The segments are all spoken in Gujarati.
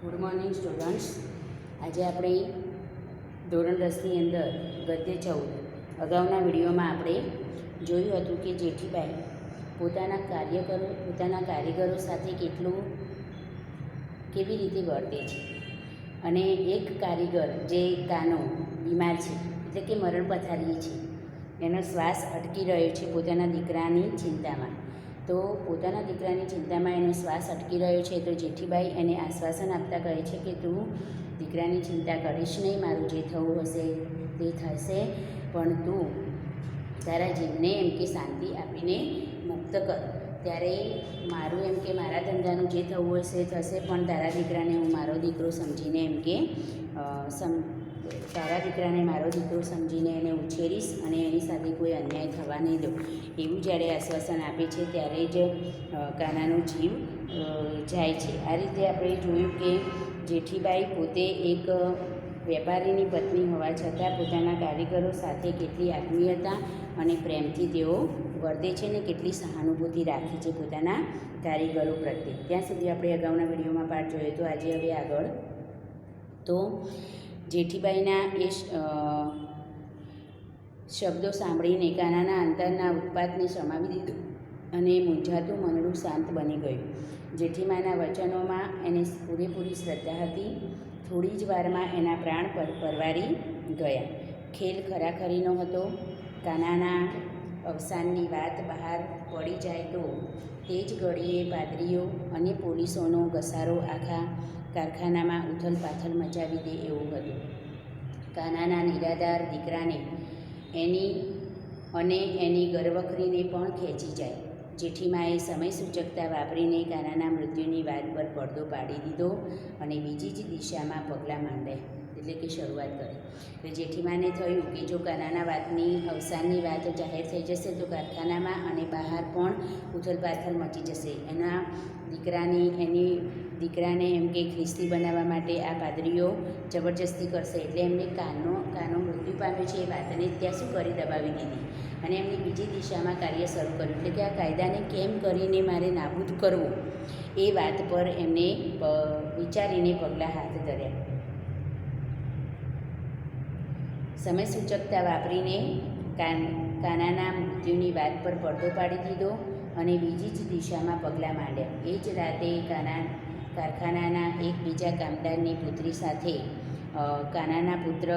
Good morning students. આજે આપણે ધોરણ 10ની અંદર ગદ્ય 14 અગાઉના વિડીયોમાં આપણે જોયું હતું કે જેઠીબાઈ પોતાના કારીગરો સાથે કેવી રીતે વર્તે છે. અને એક કારીગર જે કાનો બીમાર છે, એટલે કે મરણ પથારીએ છે, એનો શ્વાસ અટકી રહ્યો છે પોતાના દીકરાની ચિંતામાં. તો પોતાના દીકરાની ચિંતામાં એનો શ્વાસ અટકી રહ્યો છે તો જેઠીબાઈ એને આશ્વાસન આપતા કહે છે કે તું દીકરાની ચિંતા કરીશ નહીં, મારું જે થવું હશે તે થશે, પણ તું તારા જીવને એમ કે શાંતિ આપીને મુક્ત કર. ત્યારે મારું એમ કે મારા ધંધાનું જે થવું હશે થશે, પણ તારા દીકરાને હું મારો દીકરો સમજીને એમ કે તારા દીકરાને મારો દીકરો સમજીને એને ઉછેરીશ અને એની સાથે કોઈ અન્યાય થવા નહીં દઉં. એવું જ્યારે આશ્વાસન આપે છે ત્યારે જ કાનાનો જીવ જાય છે. આ રીતે આપણે જોયું કે જેઠીબાઈ પોતે એક વેપારીની પત્ની હોવા છતાં પોતાના કારીગરો સાથે કેટલી આત્મીયતા અને પ્રેમથી તેઓ વર્તે છે ને કેટલી સહાનુભૂતિ રાખે છે પોતાના કારીગરો પ્રત્યે. ત્યાં સુધી આપણે અગાઉના વિડીયોમાં પાઠ જોયો તો આજે હવે આગળ તો જેઠીબાઈના એ શબ્દો સાંભળીને કાનાના અંતરના ઉત્પાતને શમાવી દીધું અને મૂંઝાતું મનડું શાંત બની ગયું. જેઠીમાના વચનોમાં એને પૂરેપૂરી શ્રદ્ધા હતી. થોડી જ વારમાં એના પ્રાણ પરવારી ગયા. ખેલ ખરાખરીનો હતો. કાનાના અવસાનની વાત બહાર પડી જાય તો તે જ ઘડીએ પાદરીઓ અને પોલીસોનો ઘસારો આખા કારખાનામાં ઉથલપાથલ મચાવી દે એવું હતું. કાનાના નિરાધાર દીકરાને એની ગરવખરીને પણ ખેંચી જાય. જેઠીમાએ સમય સૂચકતા વાપરીને કાનાના મૃત્યુની વાત પર પડદો પાડી દીધો અને બીજી જ દિશામાં પગલાં માંડ્યા, એટલે કે શરૂઆત કરી. એટલે જેઠીમાને થયું કે જો કાનાના અવસાનની વાત જાહેર થઈ જશે તો કારખાનામાં અને બહાર પણ ઉથલપાથલ મચી જશે. એના દીકરાને એમ કે ખ્રિસ્તી બનાવવા માટે આ પાદરીઓ જબરજસ્તી કરશે. એટલે એમને કાનો મૃત્યુ પામ્યો છે એ વાતને ત્યાં શું કરી દબાવી દીધી અને એમની બીજી દિશામાં કાર્ય શરૂ કર્યું. એટલે કે આ કાયદાને કેમ કરીને મારે નાબૂદ કરવો એ વાત પર એમને વિચારીને પગલાં હાથ ધર્યા. સમય સૂચકતા વાપરીને કાનાના મૃત્યુની વાત પર પડદો પાડી દીધો અને બીજી જ દિશામાં પગલાં માંડ્યા. એ જ રાતે કારખાનાના એક બીજા કામદારની પુત્રી સાથે કાનાના પુત્ર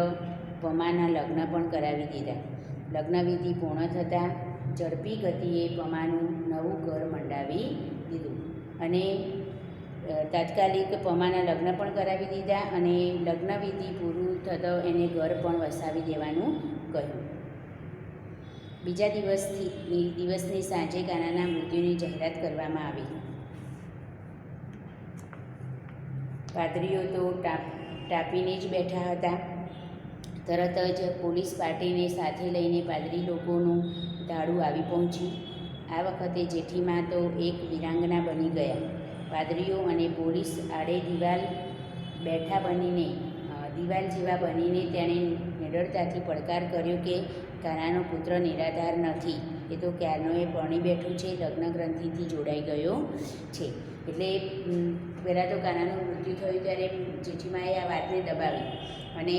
પમાના લગ્ન પણ કરાવી દીધા. લગ્નવિધિ પૂર્ણ થતાં ઝડપી ગતિએ પમાનું નવું ઘર મંડાવી દીધું અને તાત્કાલિક પમાના લગ્ન પણ કરાવી દીધા અને લગ્નવિધિ પૂરું થતાં એને ઘર પણ વસાવી દેવાનું કહ્યું. બીજા દિવસની સાંજે કાનાના મૃત્યુની જાહેરાત કરવામાં આવી. પાદરીઓ તો ટાપીને જ બેઠા હતા. તરત જ પોલીસ પાર્ટીને સાથે લઈને પાદરી લોકોનું ધાડું આવી પહોંચ્યું. આ વખતે જેઠીમા તો એક વીરાંગના બની ગયા. પાદરીઓ અને પોલીસ આડે દિવાલ જેવા બનીને તેણે નિડરતાથી પડકાર કર્યો કે કાનાનો પુત્ર નિરાધાર નથી, એ તો ક્યારનો એ પરણી બેઠું છે, લગ્ન ગ્રંથિથી જોડાઈ ગયો છે. એટલે પહેલાં તો કાનાનું મૃત્યુ થયું ત્યારે જેઠીમાએ આ વાતને દબાવી અને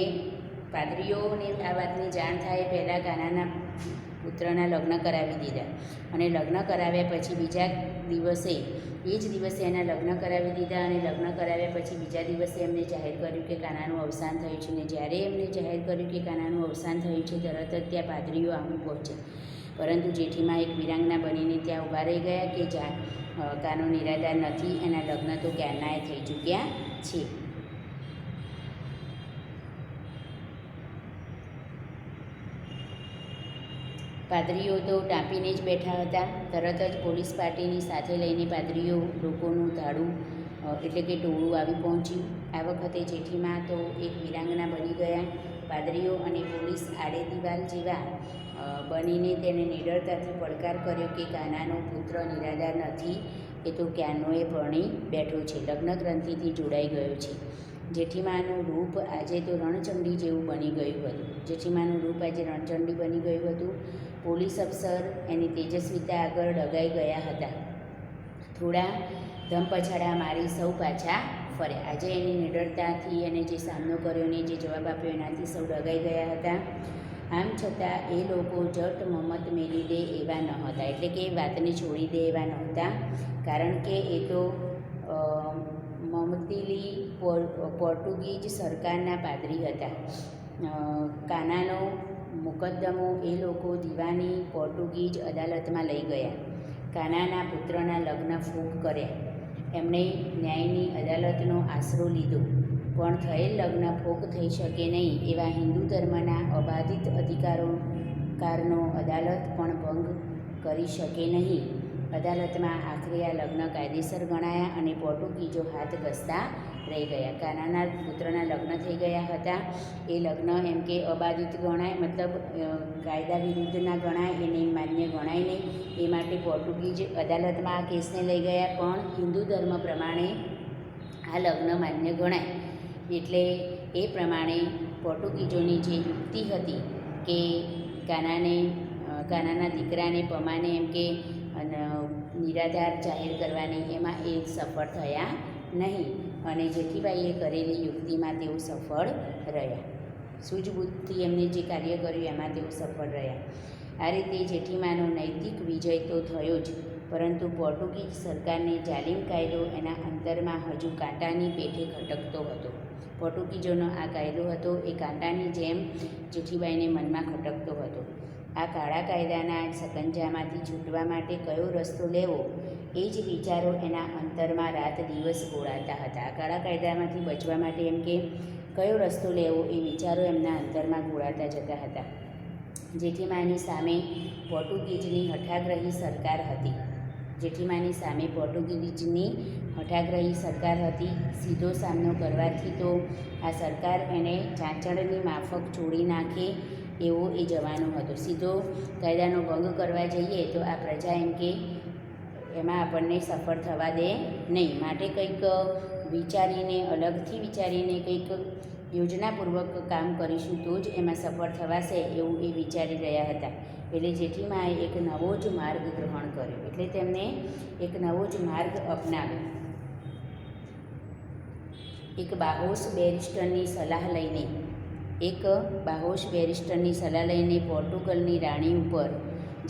પાદરીઓને આ વાતની જાણ થાય પહેલાં કાનાના પુત્રના લગ્ન કરાવી દીધા અને લગ્ન કરાવ્યા પછી બીજા દિવસે એના લગ્ન કરાવી દીધા અને લગ્ન કરાવ્યા પછી બીજા દિવસે એમને જાહેર કર્યું કે કાનાનું અવસાન થયું છે. ને જ્યારે એમને જાહેર કર્યું કે કાનાનું અવસાન થયું છે તરત જ ત્યાં પાદરીઓ આવી પહોંચ્યા. પરંતુ જેઠીમાં એક વીરાંગના બનીને ત્યાં ઊભા રહી ગયા કે કાનો નિરાધાર નથી, એના લગ્ન તો ક્યારનાએ થઈ ચૂક્યા છે. પાદરીઓ તો ટાંપીને જ બેઠા હતા. તરત જ પોલીસ પાર્ટીની સાથે લઈને પાદરીઓ લોકોનું ધાડું એટલે કે ટોળું આવી પહોંચ્યું. આ વખતે જેઠીમાં તો એક વીરાંગના બની ગયા. પાદરીઓ અને પોલીસ આડે દિવાલ જેવા બનીને તેને નિડરતાથી પડકાર કર્યો કે કાનાનો પુત્ર નિરાધાર નથી, એ તો ક્યારનો એ પરણી બેઠો છે, લગ્ન ગ્રંથિથી જોડાઈ ગયો છે. જેઠીમાનું રૂપ આજે તો રણચંડી જેવું બની ગયું હતું. પોલીસ અફસર એની તેજસ્વીતા આગળ ડગાઈ ગયા હતા. થોડા ધમપછાડા મારી સૌ પાછા ફર્યા. આજે એની નિડરતાથી એને જે સામનો કર્યો ને જે જવાબ આપ્યો એનાથી સૌ ડગાઈ ગયા હતા. આમ છતાં એ લોકો જટ મમત મેલી દે એવા ન હતા, એટલે કે વાતને છોડી દે એવા નહોતા, કારણ કે એ તો મમતીલી પોર્ટુગીઝ સરકારના પાદરી હતા. કાનાનો મુકદ્દમો એ લોકો દીવાની પોર્ટુગીઝ અદાલતમાં લઈ ગયા. કાનાના પુત્રના લગ્ન ફૂંક કર્યા. એમણે ન્યાયની અદાલતનો આશરો લીધો, પણ થયેલ લગ્ન ફોક થઈ શકે નહીં એવા હિન્દુ ધર્મના અબાધિત અધિકારનો અદાલત પણ ભંગ કરી શકે નહીં. અદાલતમાં આખરે આ લગ્ન કાયદેસર ગણાયા અને પોર્ટુગીઝો હાથ ઘસતા રહી ગયા. કાનાના પુત્રના લગ્ન થઈ ગયા હતા. એ લગ્ન એમ કે અબાધિત ગણાય, મતલબ કાયદા વિરુદ્ધના ગણાય, એને માન્ય ગણાય નહીં. એ માટે પોર્ટુગીઝ અદાલતમાં આ કેસને લઈ ગયા, પણ હિન્દુ ધર્મ પ્રમાણે આ લગ્ન માન્ય ગણાય. એટલે એ પ્રમાણે પોર્ટુગીઝોની જે યુક્તિ હતી કે કાનાના દીકરાને પમાને એમ કે નિરાધાર જાહેર કરવાની, એમાં એ સફળ થયા નહીં અને જેઠીબાઈએ કરેલી યુક્તિમાં તેઓ સફળ રહ્યા. સૂઝબૂછથી એમને જે કાર્ય કર્યું એમાં તેઓ સફળ રહ્યા. આ રીતે જેઠીમાનો નૈતિક વિજય તો થયો જ, પરંતુ પોર્ટુગીઝ સરકારને જાલિમ કાયદો એના અંતરમાં હજુ કાંટાની પેઠે ખટકતો હતો. પોર્ટુગીઝોનો આ કાયદો હતો એ કાંટાની જેમ જેઠીબાઈને મનમાં ખટકતો હતો. આ કાળા કાયદાના સકંજામાંથી છૂટવા માટે કયો રસ્તો લેવો એ જ વિચારો એના અંતરમાં રાત દિવસ ગોળાતા હતા. આ કાળા કાયદામાંથી બચવા માટે એમ કે કયો રસ્તો લેવો એ વિચારો એમના અંતરમાં ગોળાતા જતા હતા. જેઠીમાની સામે પોર્ટુગીઝની હઠાગ્રહી સરકાર હતી. જેઠીમાની સામે પોર્ટુગીઝની હઠાગ્રહી સરકાર હતી. સીધો સામનો કરવાથી તો આ સરકાર એને ચાંચડની માફક છોડી નાખે એવો એ જવાનો હતો. સીધો કાયદાનો ભંગ કરવા જઈએ તો આ પ્રજા એમ કે એમાં આપણને સફળ થવા દે નહીં, માટે કંઈક વિચારીને, અલગથી વિચારીને કંઈક યોજનાપૂર્વક કામ કરીશું તો જ એમાં સફળ થવાશે એવું એ વિચારી રહ્યા હતા. એટલે જેઠીમાએ એક નવો જ માર્ગ ગ્રહણ કર્યો, એટલે તેમને એક નવો જ માર્ગ અપનાવ્યો. એક બાહોશ બેરિસ્ટરની સલાહ લઈને પોર્ટુગલની રાણી ઉપર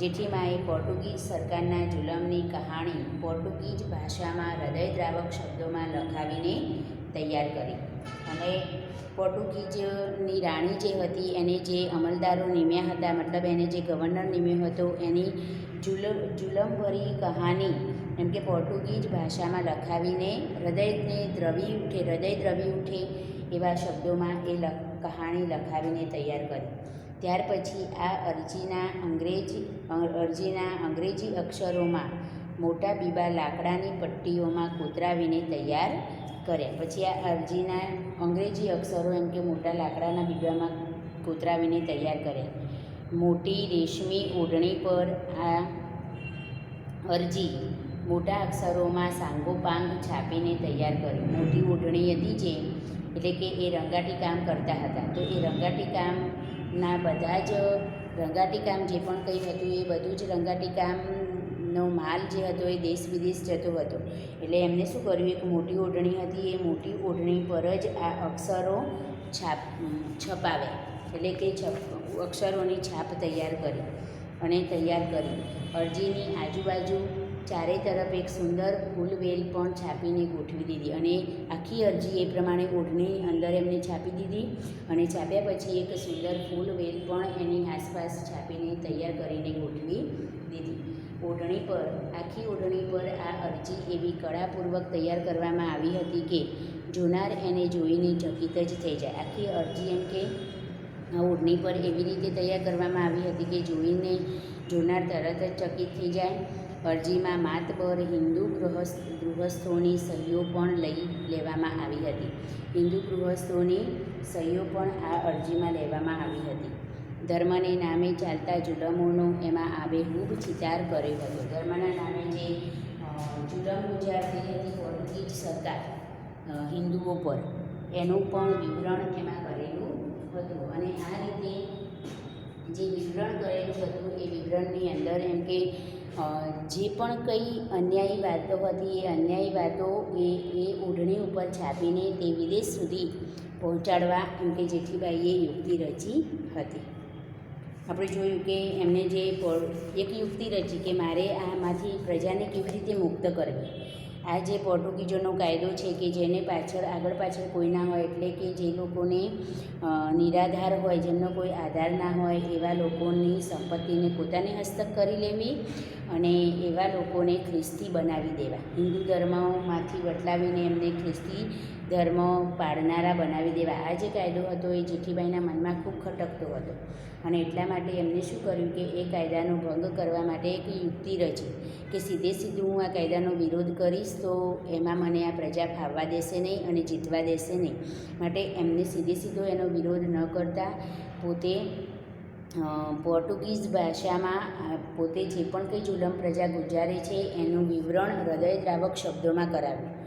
જેઠીમાએ પોર્ટુગીઝ સરકારના જુલમની કહાણી પોર્ટુગીઝ ભાષામાં હૃદયદ્રાવક શબ્દોમાં લખાવીને તૈયાર કરી. અને પોર્ટુગીઝની રાણી જે હતી એને જે અમલદારો નિમ્યા હતા, મતલબ એને જે ગવર્નર નિમ્યો હતો, એની જુલમભરી કહાની એમ કે પોર્ટુગીઝ ભાષામાં લખાવીને હૃદય દ્રવી ઉઠે એવા શબ્દોમાં એ કહાણી લખાવીને તૈયાર કરી. ત્યાર પછી આ અરજીના અંગ્રેજી અક્ષરોમાં મોટા બીબા લાકડાની પટ્ટીઓમાં કોતરાવીને તૈયાર કર્યા. પછી આ અરજીના અંગ્રેજી અક્ષરો એમ કે મોટા લાકડાના બીબામાં કોતરાવીને તૈયાર કર્યા. મોટી રેશમી ઓઢણી પર આ અરજી મોટા અક્ષરોમાં સાંગોપાંગ છાપીને તૈયાર કરી. મોટી ઓઢણી હતી જે, એટલે કે એ રંગાટી કામ કરતા હતા, તો એ રંગાટી કામના બધા જ રંગાટી કામ જે પણ કંઈ હતું એ બધું જ રંગાટી કામનો માલ જે હતો એ દેશ વિદેશ જતો હતો. એટલે એમને શું કર્યું, એક મોટી ઓઢણી હતી, એ મોટી ઓઢણી પર જ આ અક્ષરો છપાવ્યા, એટલે કે અક્ષરોની છાપ તૈયાર કરી. અરજીની આજુબાજુ ચારે તરફ એક સુંદર ફૂલવેલ પણ છાપીને ગોઠવી દીધી અને આખી અરજી એ પ્રમાણે ઓઢણીની અંદર એમને છાપી દીધી. અને છાપ્યા પછી એક સુંદર ફૂલવેલ પણ એની આસપાસ છાપીને તૈયાર કરીને ગોઠવી દીધી. આખી ઓઢણી પર આ અરજી એવી કળાપૂર્વક તૈયાર કરવામાં આવી હતી કે જોનાર એને જોઈને ચકિત જ થઈ જાય. આખી અરજી એમ કે આ ઓઢણી પર એવી રીતે તૈયાર કરવામાં આવી હતી કે જોઈને જોનાર તરત જ ચકિત થઈ જાય. અરજીમાં માતબર હિન્દુ ગૃહસ્થોની સહીઓ પણ લઈ લેવામાં આવી હતી. હિન્દુ ગૃહસ્થોની સહીઓ પણ આ અરજીમાં લેવામાં આવી હતી. ધર્મને નામે ચાલતા જુલમોનો એમાં આબેહૂબ ચિતાર કર્યો હતો. ધર્મના નામે જે જુલમ ગુજારતી હતી પોર્ટુગીઝ સરકાર હિન્દુઓ પર, એનું પણ વિવરણ એમાં કરેલું હતું. અને આ રીતે જે વિવરણ કરેલું હતું એ વિવરણની અંદર એમ કે જે પણ કંઈ અન્યાયી વાતો હતી એ અન્યાયી વાતો એ ઓઢણી ઉપર છાપીને તે વિદેશ સુધી પહોંચાડવા એમ કે જેઠીબાઈએ યુક્તિ રચી હતી. આપણે જોયું કે એમને જે એક યુક્તિ રચી કે મારે આમાંથી પ્રજાને કેવી રીતે મુક્ત કરવી. આ જે પોર્ટુગીઝોનો કાયદો છે કે જેને આગળ પાછળ કોઈ ના હોય, એટલે કે જે લોકોને નિરાધાર હોય, જેમનો કોઈ આધાર ના હોય એવા લોકોની સંપત્તિને પોતાને હસ્તક કરી લેવી અને એવા લોકોને ખ્રિસ્તી બનાવી દેવા. હિન્દુ ધર્મમાંથી બદલાવીને એમને ખ્રિસ્તી ધર્મ પાળનારા બનાવી દેવા. આ જે કાયદો હતો એ જેઠીબાઈના મનમાં ખૂબ ખટકતો હતો અને એટલા માટે એમને શું કર્યું કે એ કાયદાનો ભંગ કરવા માટે એક યુક્તિ રચી કે સીધે સીધું હું આ કાયદાનો વિરોધ કરીશ તો એમાં મને આ પ્રજા ફાવવા દેશે નહીં અને જીતવા દેશે નહીં. માટે એમને સીધે સીધો એનો વિરોધ ન કરતા પોતે પોર્ટુગીઝ ભાષામાં પોતે જે પણ કંઈ જુલમ પ્રજા ગુજારે છે એનું વિવરણ હૃદયદ્રાવક શબ્દોમાં કરાવ્યું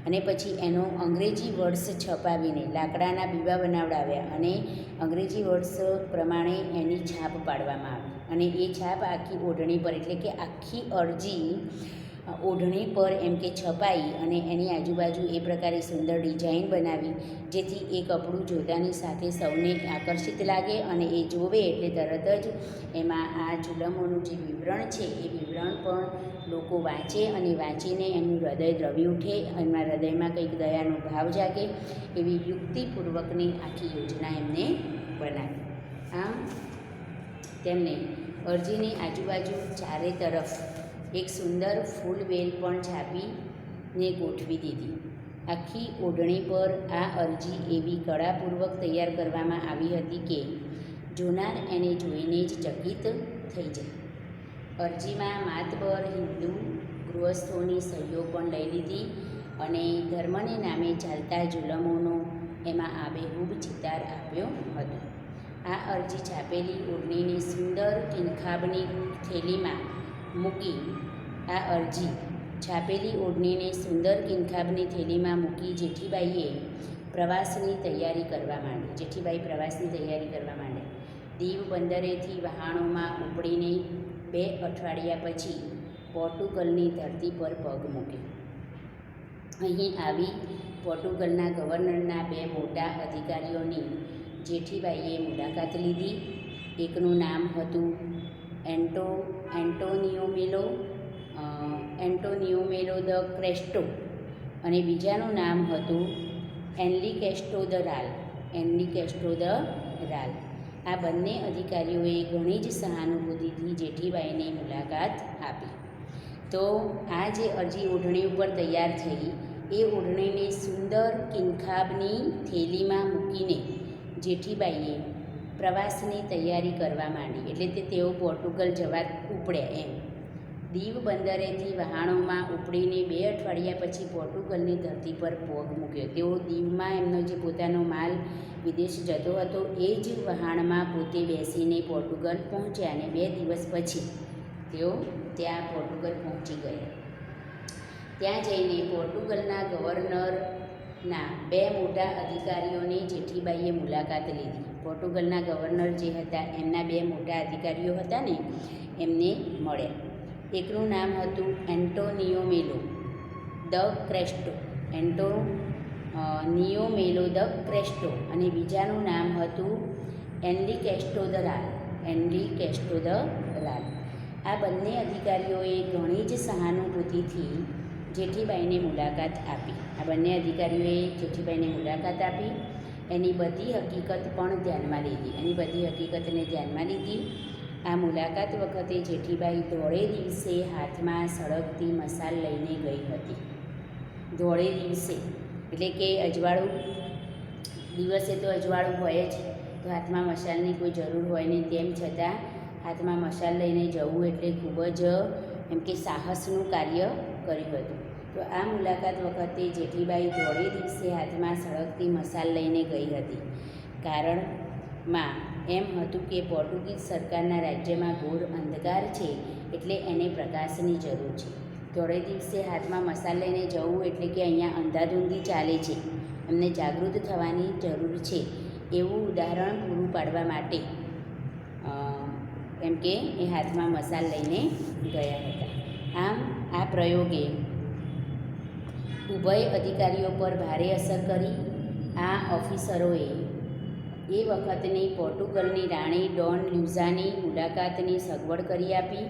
અને પછી એનો અંગ્રેજી વર્ડ્સ છપાવીને લાકડાના બીબા બનાવડાવ્યા અને અંગ્રેજી વર્ડ્સ પ્રમાણે એની છાપ પાડવામાં આવી અને એ છાપ આખી ઓઢણી પર, એટલે કે આખી અરજી ઓઢણી પર એમ કે છપાઈ અને એની આજુબાજુ એ પ્રકારે સુંદર ડિઝાઇન બનાવી જેથી એ કપડું જોતાની સાથે સૌને આકર્ષિત લાગે અને એ જોવે એટલે તરત જ એમાં આ જુલમોનું જે વિવરણ છે એ વિવરણ પણ લોકો વાંચે અને વાંચીને એમનું હૃદય દ્રવી ઉઠે, એમના હૃદયમાં કંઈક દયાનો ભાવ જાગે એવી યુક્તિપૂર્વકની આખી યોજના એમને બનાવી. આમ તેમને અરજીની આજુબાજુ ચારે તરફ એક સુંદર ફૂલવેલ પણ છાપીને ગોઠવી દીધી. આખી ઓઢણી પર આ અરજી એવી કળાપૂર્વક તૈયાર કરવામાં આવી હતી કે જોનાર એને જોઈને જ ચકિત થઈ જાય. અરજીમાં માતબર હિન્દુ ગૃહસ્થોની સહીઓ પણ લઈ લીધી અને ધર્મને નામે ચાલતા જુલમોનો એમાં આબેહૂબ ચિતાર આપ્યો હતો. આ અરજી છાપેલી ઓઢણીને સુંદર કિનખાબની થેલીમાં મૂકી આ અરજી છાપેલી ઓઢણીને સુંદર કિનખાબની થેલીમાં મૂકી જેઠીબાઈએ પ્રવાસની તૈયારી કરવા માંડી. જેઠીબાઈ પ્રવાસની તૈયારી કરવા માંડ્યા. દીવ બંદરેથી વહાણોમાં ઉપડીને 2 અઠવાડિયા પછી પોર્ટુગલની ધરતી પર પગ મૂક્યો. અહીં આવી પોર્ટુગલના ગવર્નરના 2 મોટા અધિકારીઓની જેઠીબાઈએ મુલાકાત લીધી. એકનું નામ હતું એન્ટોનિયો મેલો દ ક્રેસ્ટો અને બીજાનું નામ હતું એન્લિકેસ્ટો દ રાલ. આ બંને અધિકારીઓએ ઘણી જ સહાનુભૂતિથી જેઠીબાઈને મુલાકાત આપી. તો આ જે અરજી ઓઢણી ઉપર તૈયાર થઈ એ ઓઢણીને સુંદર કિનખાબની થેલીમાં મૂકીને જેઠીબાઈએ પ્રવાસની તૈયારી કરવા માંડી. એટલે તેઓ પોર્ટુગલ જવા ઉપડ્યા એમ. દીવ બંદરેથી વહાણોમાં ઉપડીને 2 અઠવાડિયા પછી પોર્ટુગલની ધરતી પર પગ મૂક્યો. તેઓ દીવમાં એમનો જે પોતાનો માલ વિદેશ જતો હતો એ જ વહાણમાં પોતે બેસીને પોર્ટુગલ પહોંચ્યા અને 2 દિવસ પછી તેઓ ત્યાં પોર્ટુગલ પહોંચી ગયા. ત્યાં જઈને પોર્ટુગલના ગવર્નરના 2 મોટા અધિકારીઓની જેઠીબાઈએ મુલાકાત લીધી. પોર્ટુગલના ગવર્નર જે હતા એમના 2 મોટા અધિકારીઓ હતા ને એમને મળ્યા. એકનું નામ હતું એન્ટોનિયો મેલો દ ક્રેસ્ટો અને બીજાનું નામ હતું એન્લિકેસ્ટો દ રાલ. આ બંને અધિકારીઓએ ઘણી જ સહાનુભૂતિથી જેઠીબાઈને મુલાકાત આપી. એની બધી હકીકતને ધ્યાનમાં લીધી. આ મુલાકાત વખતે જેઠીબાઈ ધોળે દિવસે હાથમાં સળગતી મશાલ લઈને ગઈ હતી. ધોળે દિવસે એટલે કે અજવાળું દિવસે તો અજવાળું હોય જ, તો હાથમાં મશાલની કોઈ જરૂર હોય નહીં, તેમ છતાં હાથમાં મશાલ લઈને જવું એટલે ખૂબ જ એમ કે સાહસનું કાર્ય કર્યું હતું. તો આ મુલાકાત વખતે જેઠીબાઈ ધોળે દિવસે હાથમાં સળગતી મશાલ લઈને ગઈ હતી. કારણમાં એમ હતું કે પોર્ટુગીઝ સરકારના રાજ્યમાં ઘોર અંધકાર છે એટલે એને પ્રકાશની જરૂર છે. ધોળે દિવસે હાથમાં મશાલ લઈને જવું એટલે કે અહીંયા અંધાધૂંધી ચાલે છે, એમને જાગૃત થવાની જરૂર છે એવું ઉદાહરણ પૂરું પાડવા માટે એમ કે એ હાથમાં મસાલ લઈને ગયા હતા. આમ આ પ્રયોગે ઉભય અધિકારીઓ પર ભારે અસર કરી. આ ઓફિસરોએ એ વખતની પોર્ટુગલની રાણી ડોન લ્યુઝાની મુલાકાતની સગવડ કરી આપી.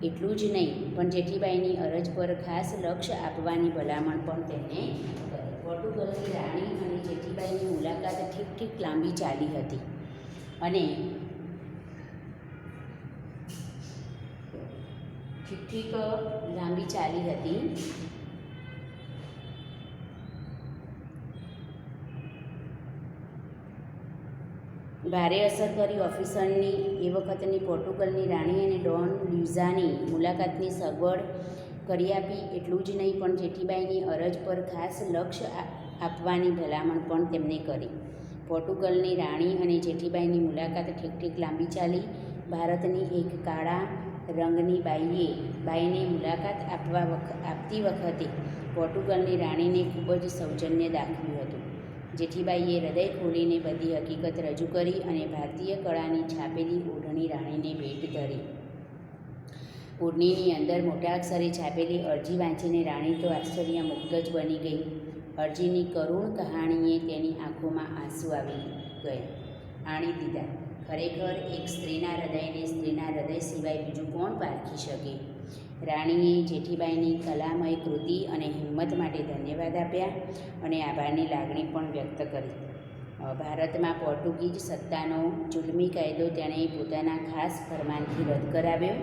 એટલું જ નહીં પણ જેઠીબાઈની અરજ પર ખાસ લક્ષ્ય આપવાની ભલામણ પણ તેમને કરી. પોર્ટુગલની રાણી અને જેઠીબાઈની મુલાકાત ઠીક લાંબી ચાલી હતી અને લાંબી ચાલી હતી. ભારે અસર કરી ઓફિસરની એ વખતની પોર્ટુગલની રાણી અને ડોન લ્યુઝાની મુલાકાતની સગવડ કરી આપી. એટલું જ નહીં પણ જેઠીબાઈની અરજ પર ખાસ લક્ષ્ય આપવાની ભલામણ પણ તેમને કરી. પોર્ટુગલની રાણી અને જેઠીબાઈની મુલાકાત ઠીક લાંબી ચાલી. ભારતની એક કાળા રંગની બાઈને મુલાકાત આપતી વખતે પોર્ટુગલની રાણીને ખૂબ જ સૌજન્ય દાખવ્યું હતું. જેઠીબાઈએ હૃદય ખોલીને બધી હકીકત રજૂ કરી અને ભારતીય કળાની છાપેલી ઓઢણી રાણીને ભેટ ધરી. ઓઢણીની અંદર મોટા અક્ષરે છાપેલી અરજી વાંચીને રાણી તો આશ્ચર્યમુગ્ધ જ બની ગઈ. અરજીની કરુણ કહાણીએ તેની આંખોમાં આંસુ આવી આણી દીધા. ખરેખર એક સ્ત્રીના હૃદયને સ્ત્રીના હૃદય સિવાય બીજું કોણ પારખી શકે? રાણીએ જેઠીબાઈની કલામય કૃતિ અને હિંમત માટે ધન્યવાદ આપ્યા અને આભારની લાગણી પણ વ્યક્ત કરી. ભારતમાં પોર્ટુગીઝ સત્તાનો જુલ્મી કાયદો તેણે પોતાના ખાસ ફરમાનથી રદ કરાવ્યો.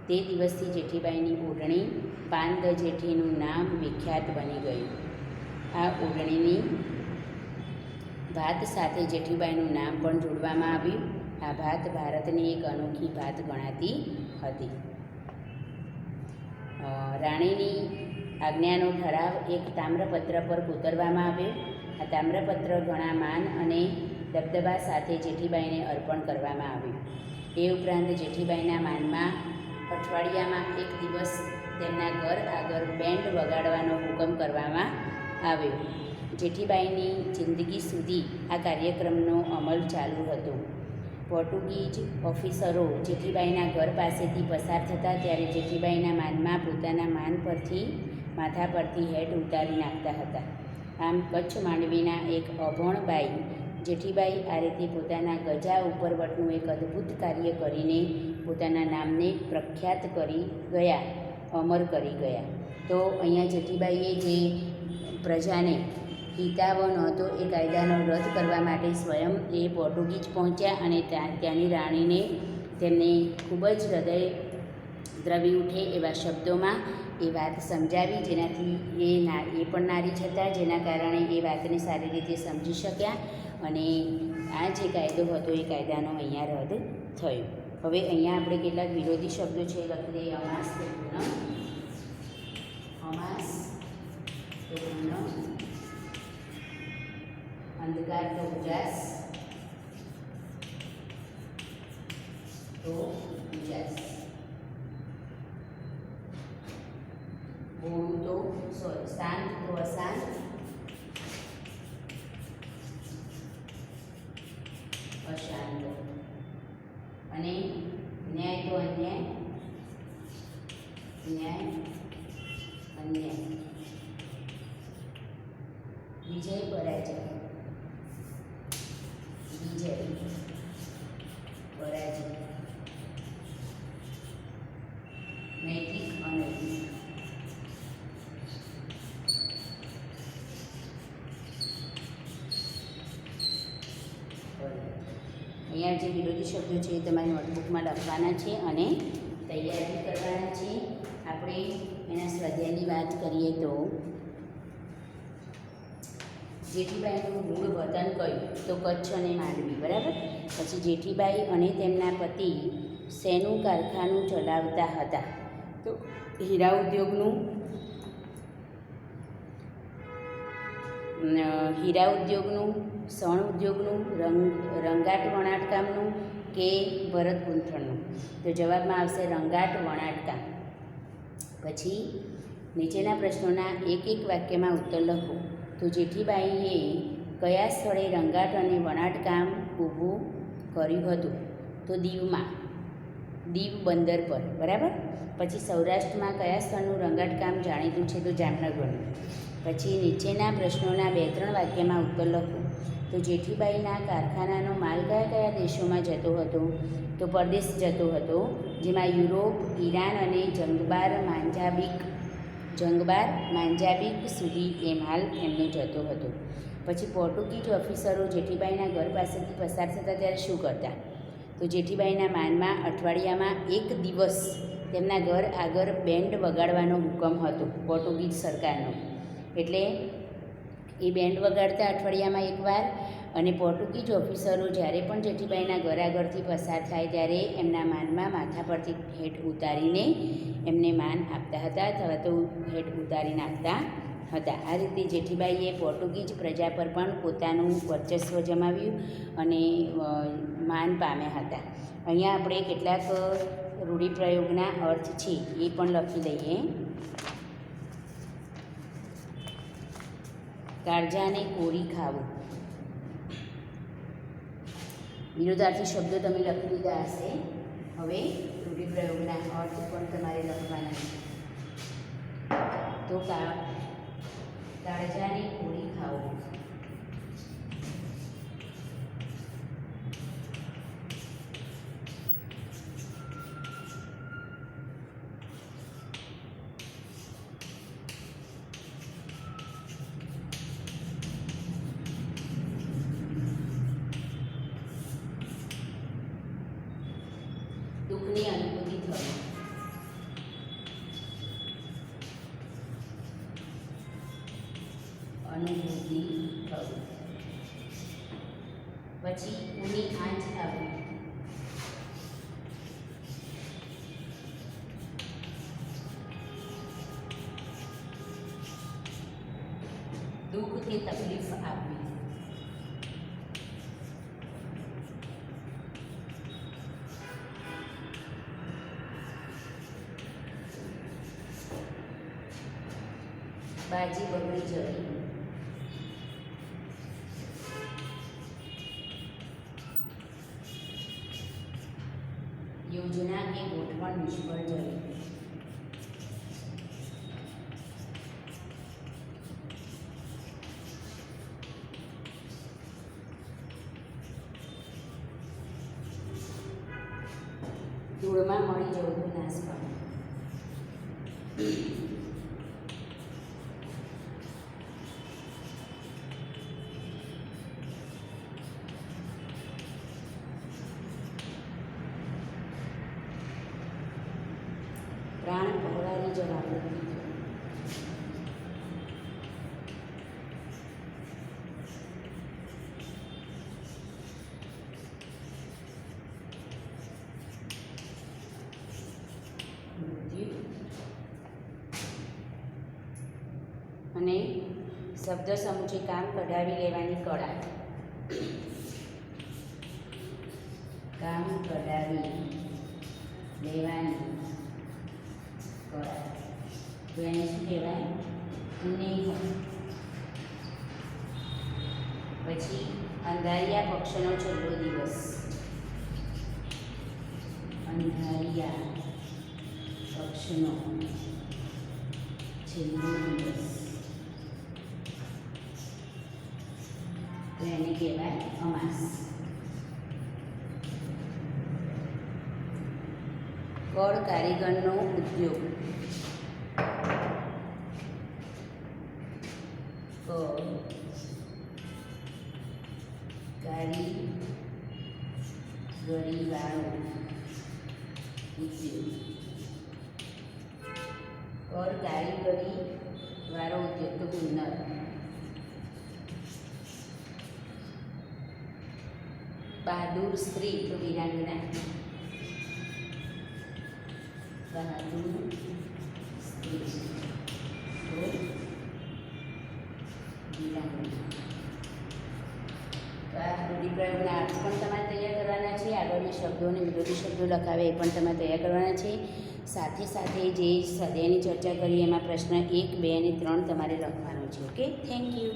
તે દિવસથી જેઠીબાઈની ઓઢણી પાન દ જેઠીનું નામ વિખ્યાત બની ગયું. આ ઓઢણીની ભાત સાથે જેઠીબાઈનું નામ પણ જોડવામાં આવ્યું. આ ભાત ભારતની એક અનોખી ભાત ગણાતી હતી. રાણીની આજ્ઞાનો ઠરાવ એક તામ્રપત્ર પર કોતરવામાં આવ્યો. આ તામ્રપત્ર ઘણા માન અને દબદબા સાથે જેઠીબાઈને અર્પણ કરવામાં આવ્યું. એ ઉપરાંત જેઠીબાઈના માનમાં અઠવાડિયામાં એક દિવસ તેમના ઘર આગળ બેન્ડ વગાડવાનો હુકમ કરવામાં આવ્યો. જેઠીબાઈની જિંદગી સુધી આ કાર્યક્રમનો અમલ ચાલુ હતો. પોર્ટુગીઝ ઓફિસરો જેઠીબાઈના ઘર પાસેથી પસાર થતા ત્યારે જેઠીબાઈના માનમાં પોતાના માથા પરથી હેટ ઉતારી નાખતા હતા. આમ કચ્છ માંડવીના એક અભણ બાઈ જેઠીબાઈ આ રીતે પોતાના ગજા ઉપરવટનું એક અદ્ભુત કાર્ય કરીને પોતાના નામને પ્રખ્યાત કરી ગયા, અમર કરી ગયા. તો અહીંયા જેઠીબાઈએ જે પ્રજાને હિતાવહ નહોતો એ કાયદાનો રદ કરવા માટે સ્વયં એ પોર્ટુગીઝ પહોંચ્યા અને ત્યાંની રાણીને તેમને ખૂબ જ હૃદય દ્રવી ઉઠે એવા શબ્દોમાં એ વાત સમજાવી, જેનાથી એ પણ નારી જ હતા, જેના કારણે એ વાતને સારી રીતે સમજી શક્યા અને આ જે કાયદો હતો એ કાયદાનો અહીંયા રદ થયો. હવે અહીંયા આપણે કેટલાક વિરોધી શબ્દો છે લખી દઈએ. અમાસ તો પૂર્ણ, અમાસ તો પૂર્ણ, અંધકાર તો ઉજાસ, તો ઉજાસ, બોળું તો શાંત તો અશાંત, અશાંત, અને ન્યાય તો અન્યાય, ન્યાય અન્યાય, વિજય પરાજય, વિજય પરાજય, નૈતિક અનૈતિક, અહીંયા જે વિરોધી શબ્દો છે એ તમારી નોટબુકમાં લખવાના છે અને તૈયારી કરવાના છે. આપણે એના સ્વાધ્યાયની વાત કરીએ તો જેઠીબાઈનું મૂળ વતન કયું? તો કચ્છ અને માંડવી, બરાબર. પછી જેઠીબાઈ અને તેમના પતિ શેનું કારખાનું ચલાવતા હતા? તો હીરા ઉદ્યોગનું, શણ ઉદ્યોગનું, રંગાટ વણાટકામનું કે ભરત ગૂંથણનું? તો જવાબમાં આવશે રંગાટ વણાટકામ. પછી નીચેના પ્રશ્નોના એક વાક્યમાં ઉત્તર લખો. તો જેઠીબાઈએ કયા સ્થળે રંગાટ અને વણાટકામ ઊભું કર્યું હતું? તો દીવમાં. દીવ બંદર પર, બરાબર. પછી સૌરાષ્ટ્રમાં કયા સ્થળનું રંગાટકામ જાણીતું છે? તો જામનગરનું. પછી નીચેના પ્રશ્નોના 2-3 વાક્યમાં ઉત્તર લખો. તો જેઠીબાઈના કારખાનાનો માલ કયા કયા દેશોમાં જતો હતો? તો પરદેશ જતો હતો, જેમાં યુરોપ, ઈરાન અને જંગબાર માંજાબિક સુધી એ માલ એમનો જતો હતો. પછી પોર્ટુગીઝ ઓફિસરો જેઠીબાઈના ઘર પાસેથી પસાર થતા ત્યારે શું કરતા? તો જેઠીબાઈના માનમાં અઠવાડિયામાં 1 દિવસ તેમના ઘર આગળ બેન્ડ વગાડવાનો હુકમ હતો પોર્ટુગીઝ સરકારનો. એટલે એ બેન્ડ વગાડતા અઠવાડિયામાં 1 વાર. અને પોર્ટુગીઝ ઓફિસરો જ્યારે પણ જેઠીબાઈના ઘર આગળથી પસાર થાય ત્યારે એમના માનમાં માથા પરથી હેઠ ઉતારીને એમને માન આપતા હતા અથવા તો હેઠ ઉતારી નાખતા હતા. આ રીતે જેઠીબાઈએ પોર્ટુગીઝ પ્રજા પર પણ પોતાનું વર્ચસ્વ જમાવ્યું અને માન પામ્યા હતા. અહીંયા આપણે કેટલાક રૂઢિપ્રયોગના અર્થ છે એ પણ લખી દઈએ. કાળજાને કોરી ખાવું. વિરોધાર્થી શબ્દો તમે લખી લીધા હશે. હવે રૂઢિપ્રયોગના અર્થ પણ તમારે લખવાના છે. તો કાળજાને કોરી ખાવું. દુઃખની અનુભૂતિ થવી. પછી ઊની આંચ આવવી. દુઃખ કે તકલીફ આપવી. બાજી બગડી જવી. યોજના કે ગોઠવણ નિષ્ફળ જવી. ધૂળમાં મળી જવું તો નાશ પામવું. પ્રાણ પહોળાવી જવાનું. મૃત્યુ. અને શબ્દ સમૂહે કામ કઢાવી લેવાની કળા. કામ કઢાવી લેવાની કળા. તો એને શું કહેવાય? નેહ. પછી અંધારિયા પક્ષનો છેલ્લો દિવસ. અંધારિયા પક્ષનો છેલ્લો દિવસ. તો એને કહેવાય અમાસ. કળ કારીગરનો ઉદ્યોગ. કારીગરીવાળો ઉદ્યોગ. કળ કારીગરીવાળો ઉદ્યોગ તો હુનર. બહાદુર સ્ત્રી તો વીરાંગના. બહાદુર સ્ત્રી તો વીરાંગના. તો આ રૂઢિપ્રયોગના અર્થ પણ તમારે તૈયાર કરવાના છે. આગળના શબ્દો અને વિરોધી શબ્દો લખાવે એ પણ તમારે તૈયાર કરવાના છે. સાથે સાથે જે સ્વાધ્યાયની ચર્ચા કરી એમાં પ્રશ્ન 1, 2 અને 3 તમારે લખવાનો છે. Okay, thank you.